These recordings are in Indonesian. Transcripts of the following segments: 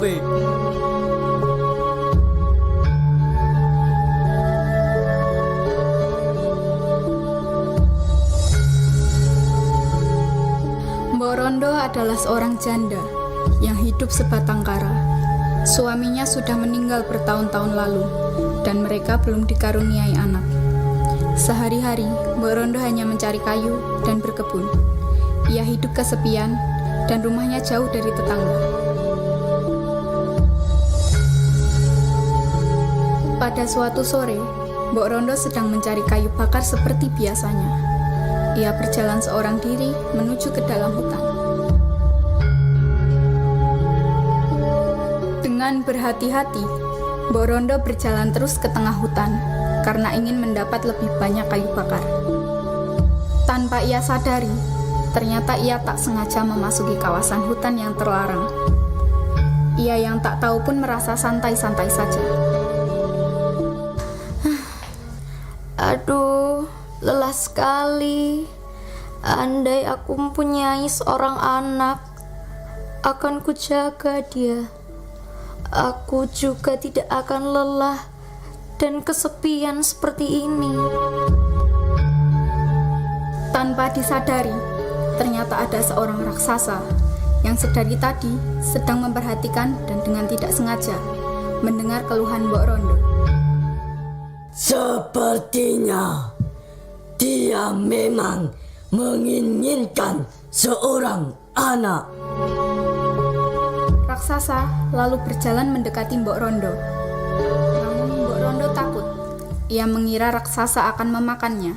ape. Mbok Rondo adalah seorang janda yang hidup sebatang kara. Suaminya sudah meninggal bertahun-tahun lalu dan mereka belum dikaruniai anak. Sehari-hari, Mbok Rondo hanya mencari kayu dan berkebun. Ia hidup kesepian dan rumahnya jauh dari tetangga. Pada suatu sore, Mbok Rondo sedang mencari kayu bakar seperti biasanya. Ia berjalan seorang diri menuju ke dalam hutan. Dengan berhati-hati, Mbok Rondo berjalan terus ke tengah hutan karena ingin mendapat lebih banyak kayu bakar. Tanpa ia sadari, ternyata ia tak sengaja memasuki kawasan hutan yang terlarang. Ia yang tak tahu pun merasa santai-santai saja. Aduh, lelah sekali. Andai aku mempunyai seorang anak, akan kujaga dia. Aku juga tidak akan lelah dan kesepian seperti ini. Tanpa disadari, ternyata ada seorang raksasa yang sedari tadi sedang memperhatikan dan dengan tidak sengaja mendengar keluhan Mbok Rondo. Sepertinya dia memang menginginkan seorang anak. Raksasa lalu berjalan mendekati Mbok Rondo. Namun Mbok Rondo takut. Ia mengira raksasa akan memakannya.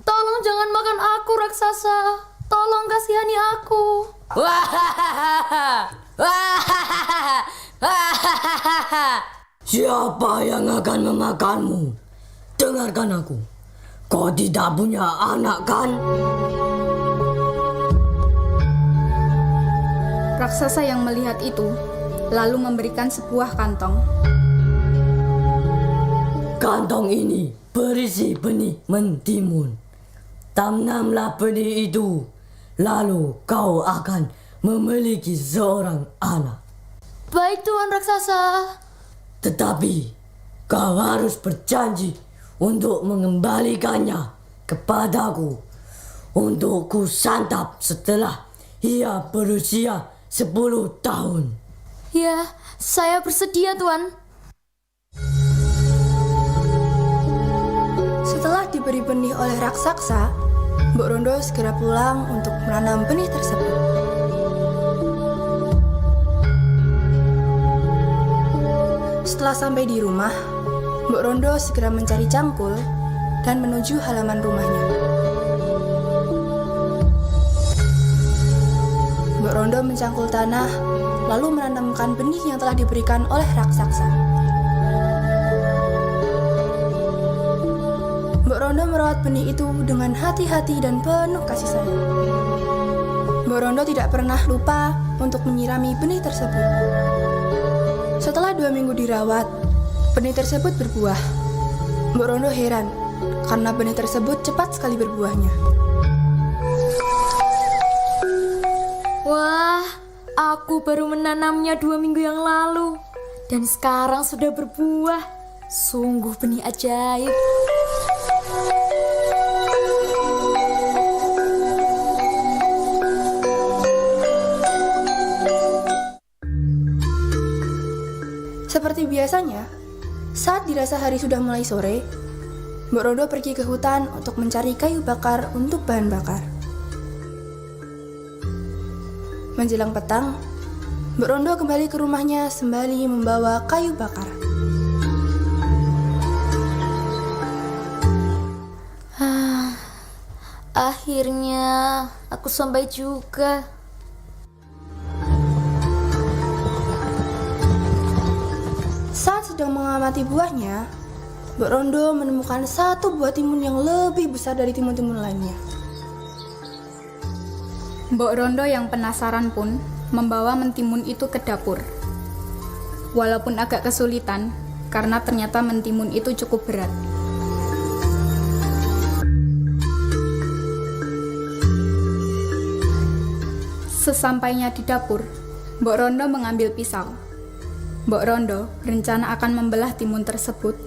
Tolong jangan makan aku, raksasa. Tolong kasihani aku. Siapa yang akan memakanmu? Dengarkan aku. Kau tidak punya anak kan? Raksasa yang melihat itu lalu memberikan sebuah kantong. Kantong ini berisi benih mentimun. Tanamlah benih itu, lalu kau akan memiliki seorang anak. Baik, Tuan Raksasa. Tetapi kau harus berjanji untuk mengembalikannya kepadaku untuk ku santap setelah ia berusia 10 tahun. Ya, saya bersedia, Tuan. Setelah diberi benih oleh raksasa, Mbok Rondo segera pulang untuk menanam benih tersebut. Setelah sampai di rumah, Mbok Rondo segera mencari cangkul dan menuju halaman rumahnya. Mbok Rondo mencangkul tanah, lalu menanamkan benih yang telah diberikan oleh raksasa. Mbok Rondo merawat benih itu dengan hati-hati dan penuh kasih sayang. Mbok Rondo tidak pernah lupa untuk menyirami benih tersebut. Setelah 2 minggu dirawat, benih tersebut berbuah. Mbok Rondo heran karena benih tersebut cepat sekali berbuahnya. Wah, aku baru menanamnya 2 minggu yang lalu dan sekarang sudah berbuah. Sungguh benih ajaib. Seperti biasanya, saat dirasa hari sudah mulai sore, Mbok Rondo pergi ke hutan untuk mencari kayu bakar untuk bahan bakar. Menjelang petang, Mbok Rondo kembali ke rumahnya sembari membawa kayu bakar. Akhirnya aku sampai juga. Saat sedang mengamati buahnya, Mbok Rondo menemukan satu buah timun yang lebih besar dari timun-timun lainnya. Mbok Rondo yang penasaran pun membawa mentimun itu ke dapur. Walaupun agak kesulitan, karena ternyata mentimun itu cukup berat. Sesampainya di dapur, Mbok Rondo mengambil pisau. Mbok Rondo berencana akan membelah timun tersebut.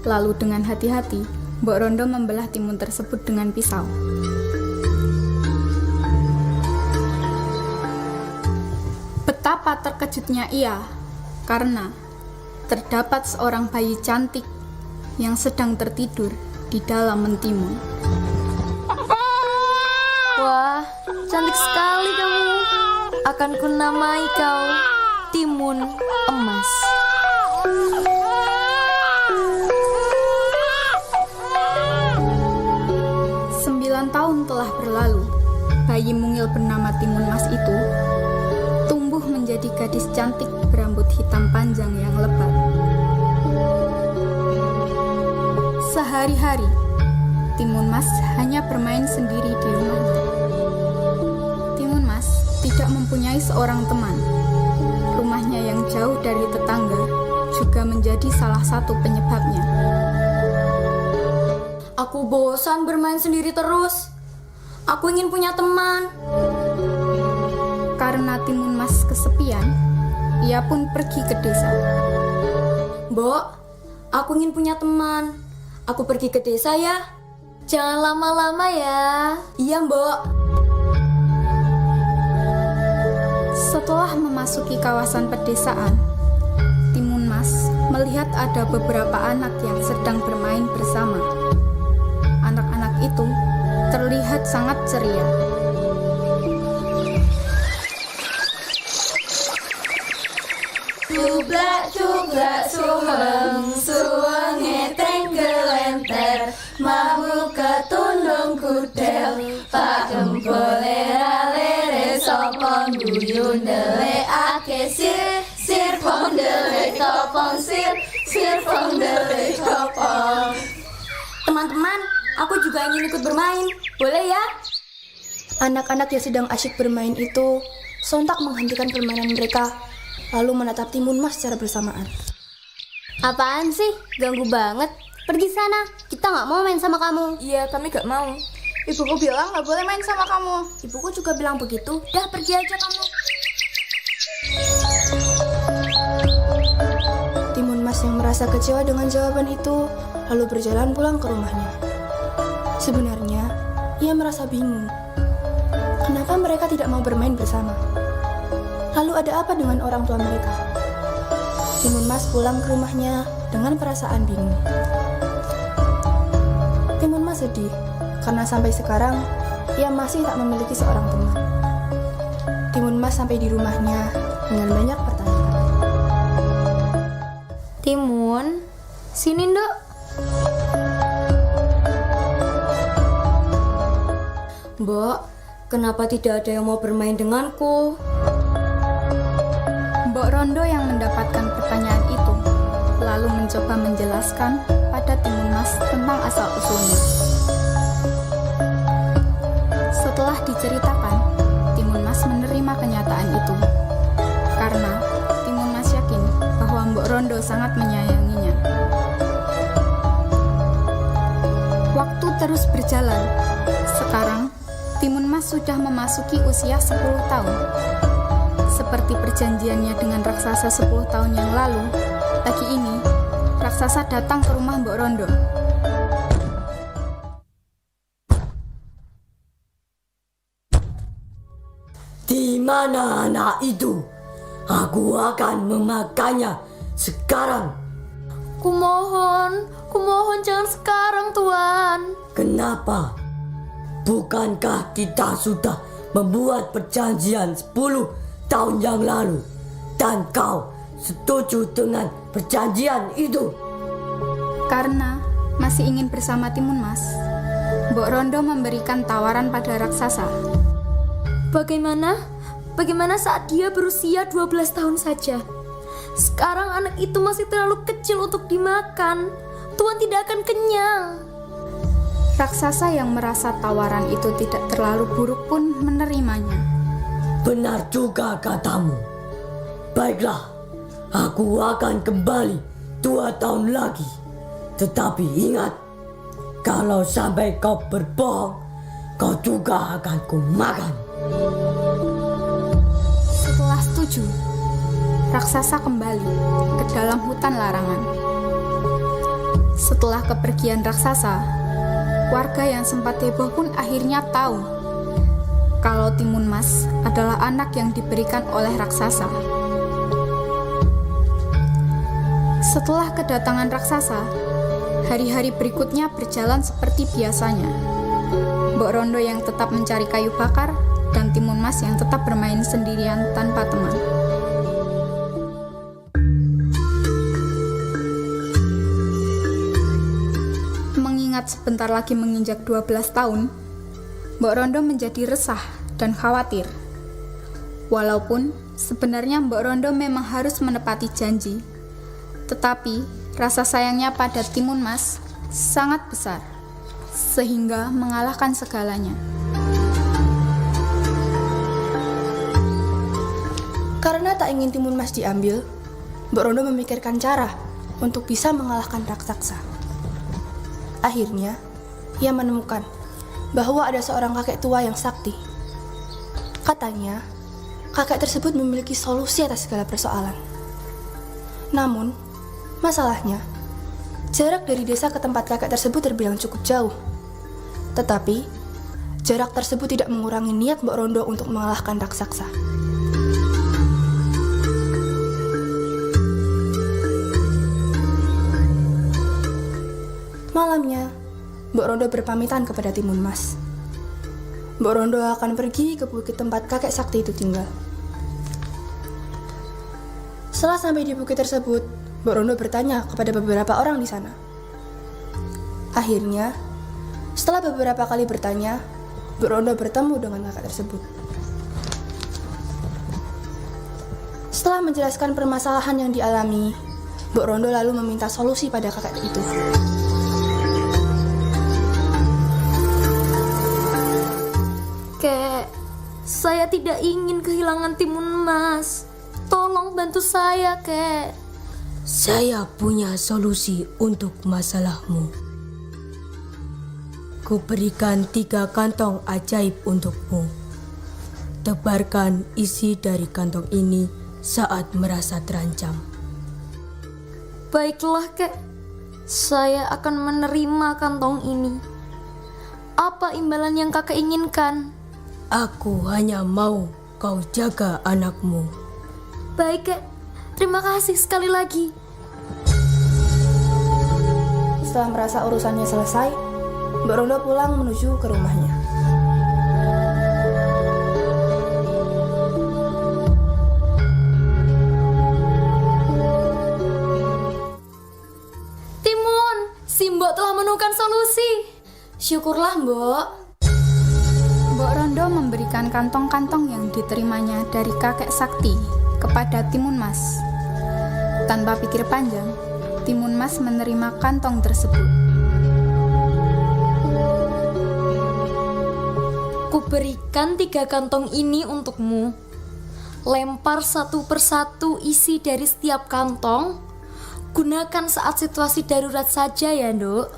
Lalu dengan hati-hati, Mbok Rondo membelah timun tersebut dengan pisau. Betapa terkejutnya ia, karena terdapat seorang bayi cantik yang sedang tertidur di dalam mentimun. Wah, cantik sekali kamu. Akan kunamai kau Timun Emas. Tahun telah berlalu. Bayi mungil bernama Timun Mas itu tumbuh menjadi gadis cantik berambut hitam panjang yang lebat. Sehari-hari, Timun Mas hanya bermain sendiri di rumahnya. Timun Mas tidak mempunyai seorang teman. Rumahnya yang jauh dari tetangga juga menjadi salah satu penyebabnya. Aku bosan bermain sendiri terus. Aku ingin punya teman. Karena Timun Mas kesepian, ia pun pergi ke desa. Mbok, aku ingin punya teman. Aku pergi ke desa ya. Jangan lama-lama ya. Iya, Mbok. Setelah memasuki kawasan pedesaan, Timun Mas melihat ada beberapa anak yang sedang bermain bersama. Anak-anak itu terlihat sangat ceria. Cublak suheng, suweng ngeteng kelenter, mahu ketundung kudel, pak gempole ralere sopong guyu ndelekake sir pong ndelek topong sir pong ndelek topong. Teman-teman, aku juga ingin ikut bermain. Boleh ya? Anak-anak yang sedang asyik bermain itu sontak menghentikan permainan mereka, lalu menatap Timun Mas secara bersamaan. Apaan sih? Ganggu banget. Pergi sana. Kita nggak mau main sama kamu. Iya, kami gak mau. Ibuku bilang gak boleh main sama kamu. Ibuku juga bilang begitu. Dah, pergi aja kamu. Timun Mas yang merasa kecewa dengan jawaban itu, lalu berjalan pulang ke rumahnya. Sebenarnya, ia merasa bingung. Kenapa mereka tidak mau bermain bersama? Lalu ada apa dengan orang tua mereka? Timun Mas pulang ke rumahnya dengan perasaan bingung. Timun Mas sedih karena sampai sekarang ia masih tak memiliki seorang teman. Timun Mas sampai di rumahnya dengan banyak pertanyaan. Timun, sini Nduk. Mbok, kenapa tidak ada yang mau bermain denganku? Mbok Rondo yang mendapatkan pertanyaan itu lalu mencoba menjelaskan pada Timun Mas tentang asal-usulnya. Setelah diceritakan, Timun Mas menerima kenyataan itu karena Timun Mas yakin bahwa Mbok Rondo sangat menyayanginya. Waktu terus berjalan. Sekarang, Timun Mas sudah memasuki usia 10 tahun. Seperti perjanjiannya dengan raksasa 10 tahun yang lalu, pagi ini, raksasa datang ke rumah Mbok Rondo. Di mana anak itu? Aku akan memakannya sekarang. Kumohon jangan sekarang, Tuan. Kenapa? Bukankah kita sudah membuat perjanjian 10 tahun yang lalu dan kau setuju dengan perjanjian itu? Karena masih ingin bersama Timun Mas, Mbok Rondo memberikan tawaran pada raksasa. Bagaimana saat dia berusia 12 tahun saja? Sekarang anak itu masih terlalu kecil untuk dimakan. Tuan tidak akan kenyang. Raksasa yang merasa tawaran itu tidak terlalu buruk pun menerimanya. Benar juga katamu. Baiklah, aku akan kembali 2 tahun lagi. Tetapi ingat, kalau sampai kau berbohong, kau juga akan kumakan. Setelah setuju, raksasa kembali ke dalam hutan larangan. Setelah kepergian raksasa, warga yang sempat heboh pun akhirnya tahu kalau Timun Mas adalah anak yang diberikan oleh raksasa. Setelah kedatangan raksasa, hari-hari berikutnya berjalan seperti biasanya. Mbok Rondo yang tetap mencari kayu bakar dan Timun Mas yang tetap bermain sendirian tanpa teman. Mengingat sebentar lagi menginjak 12 tahun, Mbok Rondo menjadi resah dan khawatir. Walaupun sebenarnya Mbok Rondo memang harus menepati janji, tetapi rasa sayangnya pada Timun Mas sangat besar, sehingga mengalahkan segalanya. Karena tak ingin Timun Mas diambil, Mbok Rondo memikirkan cara untuk bisa mengalahkan raksasa. Akhirnya, ia menemukan bahwa ada seorang kakek tua yang sakti. Katanya, kakek tersebut memiliki solusi atas segala persoalan. Namun, masalahnya, jarak dari desa ke tempat kakek tersebut terbilang cukup jauh. Tetapi, jarak tersebut tidak mengurangi niat Mbok Rondo untuk mengalahkan raksasa. Malamnya, Mbok Rondo berpamitan kepada Timun Mas. Mbok Rondo akan pergi ke bukit tempat kakek sakti itu tinggal. Setelah sampai di bukit tersebut, Mbok Rondo bertanya kepada beberapa orang di sana. Akhirnya, setelah beberapa kali bertanya, Mbok Rondo bertemu dengan kakek tersebut. Setelah menjelaskan permasalahan yang dialami, Mbok Rondo lalu meminta solusi pada kakek itu. Kek, saya tidak ingin kehilangan Timun Mas. Tolong bantu saya, Kek. Saya punya solusi untuk masalahmu. Kuberikan 3 kantong ajaib untukmu. Tebarkan isi dari kantong ini saat merasa terancam. Baiklah, Kek. Saya akan menerima kantong ini. Apa imbalan yang kakek inginkan? Aku hanya mau kau jaga anakmu. Baik, Kek. Terima kasih sekali lagi. Setelah merasa urusannya selesai, Mbok Rondo pulang menuju ke rumahnya. Timun, si Mbok telah menemukan solusi. Syukurlah, Mbok. Mbok Rondo memberikan kantong-kantong yang diterimanya dari kakek sakti kepada Timun Mas. Tanpa pikir panjang, Timun Mas menerima kantong tersebut. Kuberikan 3 kantong ini untukmu. Lempar satu persatu isi dari setiap kantong. Gunakan saat situasi darurat saja ya, Nduk.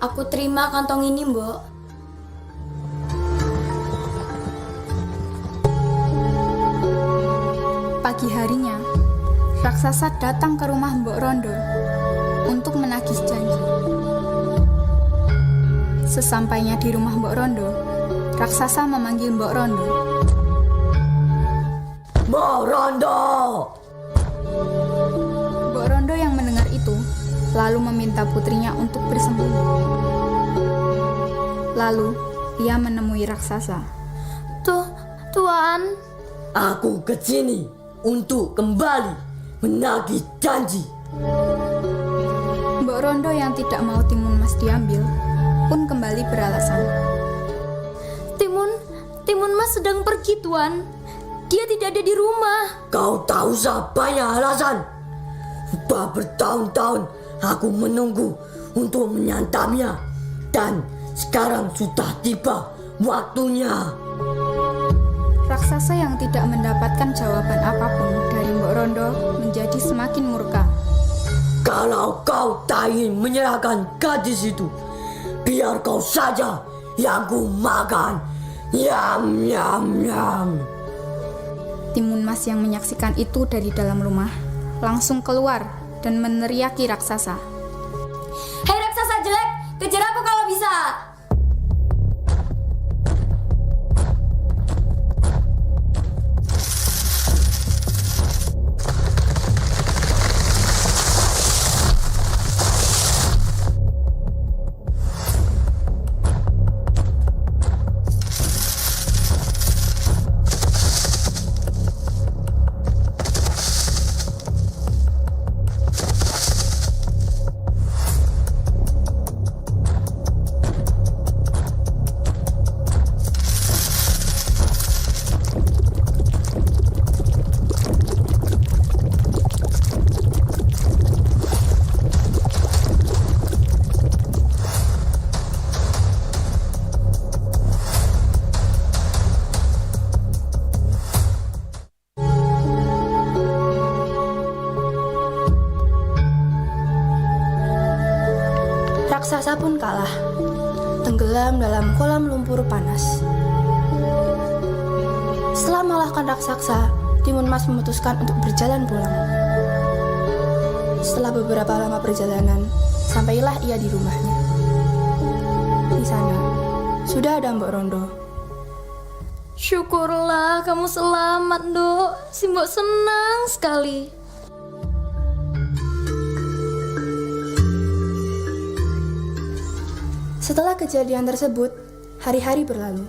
Aku terima kantong ini, Mbok. Pagi harinya, raksasa datang ke rumah Mbok Rondo untuk menagih janji. Sesampainya di rumah Mbok Rondo, raksasa memanggil Mbok Rondo. Mbok Rondo! Mbok Rondo yang mendengar itu, lalu meminta putrinya untuk bersembunyi. Lalu, ia menemui raksasa. Tuan. Aku ke sini untuk kembali menagih janji. Mbok Rondo yang tidak mau Timun Mas diambil pun kembali beralasan. Timun Mas sedang pergi, Tuan. Dia tidak ada di rumah. Kau tahu siapanya alasan? Sudah bertahun-tahun aku menunggu untuk menyantapnya. Dan sekarang sudah tiba waktunya. Raksasa yang tidak mendapatkan jawaban apapun dari Mbok Rondo menjadi semakin murka. Kalau kau tak ingin menyerahkan gadis itu, biar kau saja yang ku makan. Yam, yam, yam. Timun Mas yang menyaksikan itu dari dalam rumah langsung keluar dan meneriaki raksasa. Hei raksasa jelek, kejar aku kalau bisa. Raksasa pun kalah, tenggelam dalam kolam lumpur panas. Setelah mengalahkan raksasa, Timun Mas memutuskan untuk berjalan pulang. Setelah beberapa lama perjalanan, sampailah ia di rumahnya. Di sana, sudah ada Mbok Rondo. Syukurlah kamu selamat, Nduk. Si Mbok senang sekali. Setelah kejadian tersebut, hari-hari berlalu.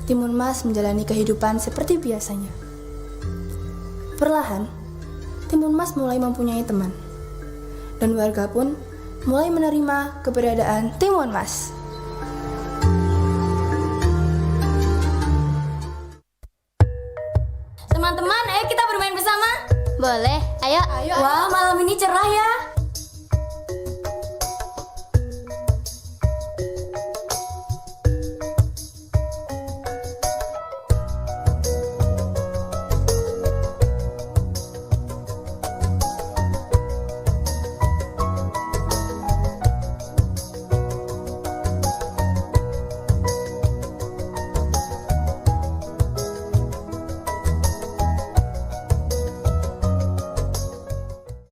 Timun Mas menjalani kehidupan seperti biasanya. Perlahan, Timun Mas mulai mempunyai teman. Dan warga pun mulai menerima keberadaan Timun Mas. Teman-teman, ayo kita bermain bersama. Boleh, ayo. Wah, malam ini cerah ya.